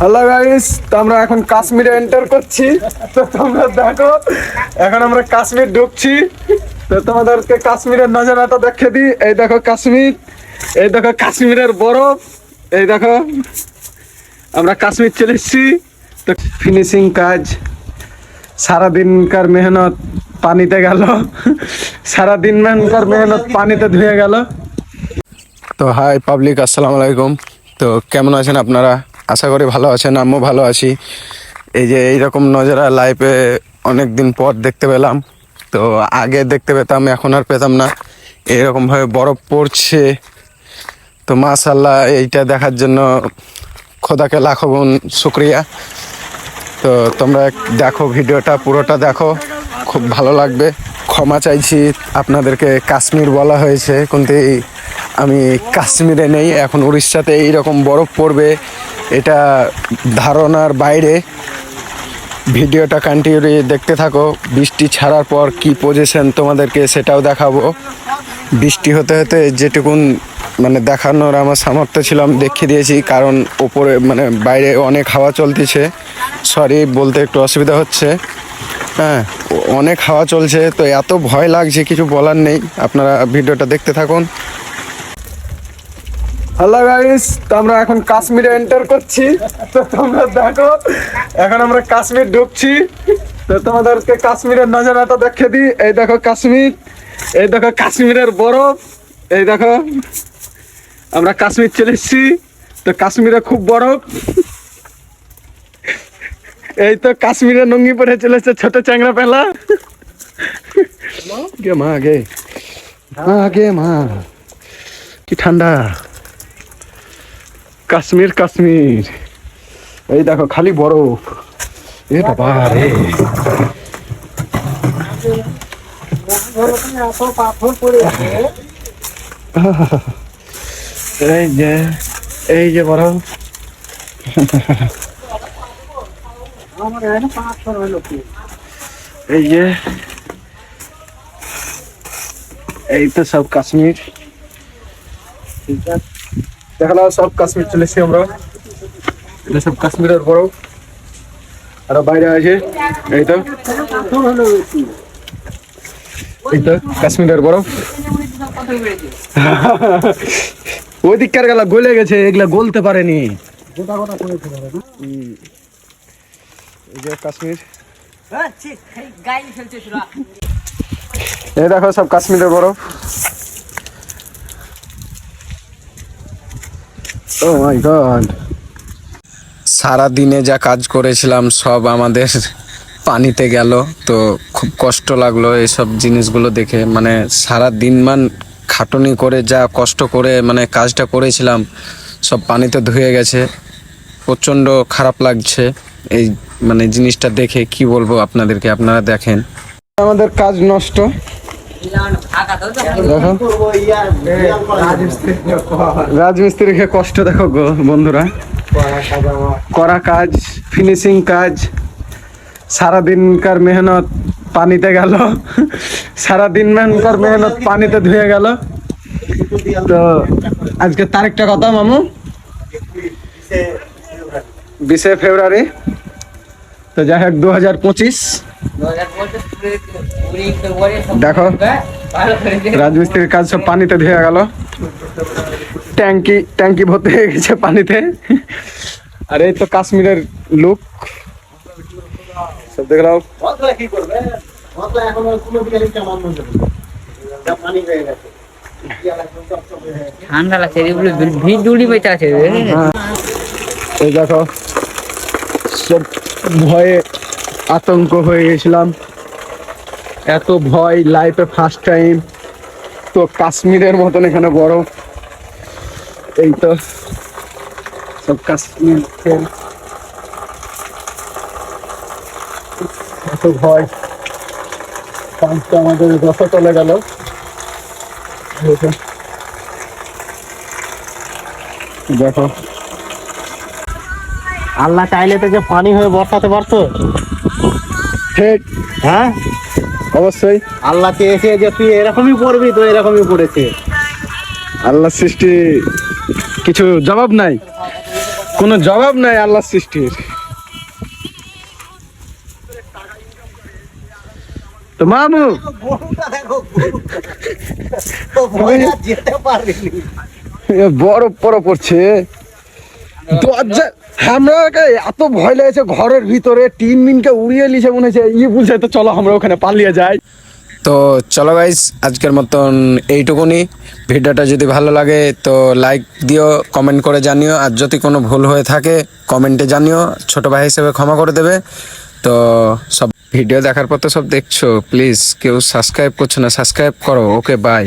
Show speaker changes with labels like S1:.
S1: Hello guys, তো আমরা এখন কাশ্মীরে এন্টার করছি। তো তোমরা দেখো, এখন আমরা কাশ্মীর ঢুকছি। তো তোমাদেরকে কাশ্মীরের নজারাটা দেখে দিই। এই দেখো কাশ্মীর, এই দেখো কাশ্মীরের বরফ, এই দেখো আমরা কাশ্মীর চলে এসেছি। তো ফিনিশিং কাজ, সারাদিনকার মেহনত পানিতে গেল, সারাদিনকার মেহনত পানিতে ধুয়ে গেল। তো হাই পাবলিক, আসসালামু আলাইকুম। তো কেমন আছেন আপনারা? আশা করি ভালো আছেন, আমিও ভালো আছি। এই যে এইরকম নজারা লাইফে অনেক দিন পর দেখতে পেলাম। তো আগে দেখতে পেতাম, এখন আর পেতাম না। এইরকমভাবে বরফ পড়ছে। তো মাশাআল্লাহ, এইটা দেখার জন্য খোদাকে লাখো গুণ শুক্রিয়া। তো তোমরা দেখো, ভিডিওটা পুরোটা দেখো, খুব ভালো লাগবে। ক্ষমা চাইছি, আপনাদেরকে কাশ্মীর বলা হয়েছে, কিন্তু আমি কাশ্মীরে নেই, এখন উড়িষ্যাতে এইরকম বরফ পড়বে এটা ধারণার বাইরে। ভিডিওটা কন্টিনিউ দেখতে থাকো। বৃষ্টি ছাড়ার পর কি পজিশন তোমাদেরকে সেটাও দেখাবো। বৃষ্টি হতে হতে যেটুকুন মানে দেখানোর আমার সামর্থ্য ছিল আমি দেখিয়ে দিয়েছি, কারণ ওপরে মানে বাইরে অনেক হাওয়া চলতেছে। সরি বলতে একটু অসুবিধা হচ্ছে, হ্যাঁ অনেক হাওয়া চলছে। তো এত ভয় লাগছে, কিছু বলার নেই। আপনারা ভিডিওটা দেখতে থাকুন। হ্যালো গাইস, তো আমরা এখন কাশ্মীরে এন্টার করছি। তো তোমরা দেখো, এখন আমরা কাশ্মীর ঢুকছি। তো তোমাদেরকে কাশ্মীরের নজারাটা দেখে দিই। এই দেখো কাশ্মীর, এই দেখো কাশ্মীরের বরফ, এই দেখো আমরা কাশ্মীর চলে এসেছি। তো কাশ্মীরে খুব বরফ। এই তো কাশ্মীরে নঙ্গি পরে চলেছে ছোট চ্যাংড়া পেলা। গে মা গে গে মা, কি ঠান্ডা। কাশ্মীর কাশ্মীর, এই দেখো খালি বরফ। এ বাবা রে, এই যে বরফ। এই যে এই তো সব কাশ্মীর দেখলা, সব কাশ্মীর চলেছি আমরা। এটা সব কাশ্মীরের বরফ। আর বাইরে আছে এই তো, এই তো কাশ্মীরের বরফ। ওই দিককার গেলা গলে গেছে, এগুলা গলতে পারেনি। এই যে কাশ্মীর, এই দেখো সব কাশ্মীরের বরফ। ও মাই গড, সারা দিনে যা কাজ করেছিলাম সব আমাদের পানিতে গেল। তো খুব কষ্ট লাগলো এইসব জিনিসগুলো দেখে। মানে সারা দিন খাটুনি করে যা কষ্ট করে মানে কাজটা করেছিলাম সব পানিতে ধুয়ে গেছে। প্রচণ্ড খারাপ লাগছে এই মানে জিনিসটা দেখে, কি বলবো আপনাদেরকে, আপনারা দেখেন। আমাদের কাজ নষ্ট। রাজমিস্ত্রিকে কষ্ট দেখো গো বন্ধুরা, করা কাজ, ফিনিশিং কাজ, সারাদিনকার মেহনত পানিতে গেল, সারাদিনকার মেহনত পানিতে ধুয়ে গেল। তো আজকে তারিখটা কত মামু? 20 ফেব্রুয়ারি। তো যাই হোক 2025। দেখো রাজমিস্ত্রির কাজ সব পানিতে ধুয়ে গেল। ট্যাঙ্কি ভর্তি হয়ে গেছে পানিতে। আর এই তো কাশ্মীরের লুক সব দেখলাম।
S2: ঠান্ডা লাগছে, ভিড় দৌড়ি বেঁচে আছে।
S1: এই দেখো সব ভয়ে আতঙ্ক হয়ে গেছিলাম, এত ভয় লাইফে ফার্স্ট টাইম। তো কাশ্মীরের মতন এখানে বরফ। এই তো সব কাশ্মীর, এত ভয়। পাঁচটা আমাদের 10 চলে গেল। দেখো
S3: আল্লাহ চাইলে তো যে পানি হয়ে বর্ষাতে পারতো।
S1: ঠিক,
S3: হ্যাঁ
S1: অবশ্যই।
S3: আল্লাহ চেয়েছে যে তুই এরকমই পড়বি, তো এরকমই পড়েছে।
S1: আল্লাহ সৃষ্টি কিছু জবাব নাই। কোনো জবাব নাই আল্লাহ সৃষ্টির। তো মামু বরফ পরফ পড়ছে দরজা, আমাকে এত ভয় লেগেছে ঘরের ভিতরে টিন মিনকে উড়িয়ে নিছে মনে হচ্ছে বলছে তো চলো আমরা ওখানে পালিয়ে যাই। তো চলো গাইস, আজকের মতন এইটুকুনি। ভিডিওটা যদি ভালো লাগে তো লাইক দিও, কমেন্ট করে জানিও, আর যদি কোনো ভুল হয়ে থাকে কমেন্টে জানিও, ছোট ভাই হিসেবে ক্ষমা করে দেবে। তো সব ভিডিও দেখার পর তো সব দেখছো, প্লিজ কেউ সাবস্ক্রাইব করছো না, সাবস্ক্রাইব করো। Okay bye.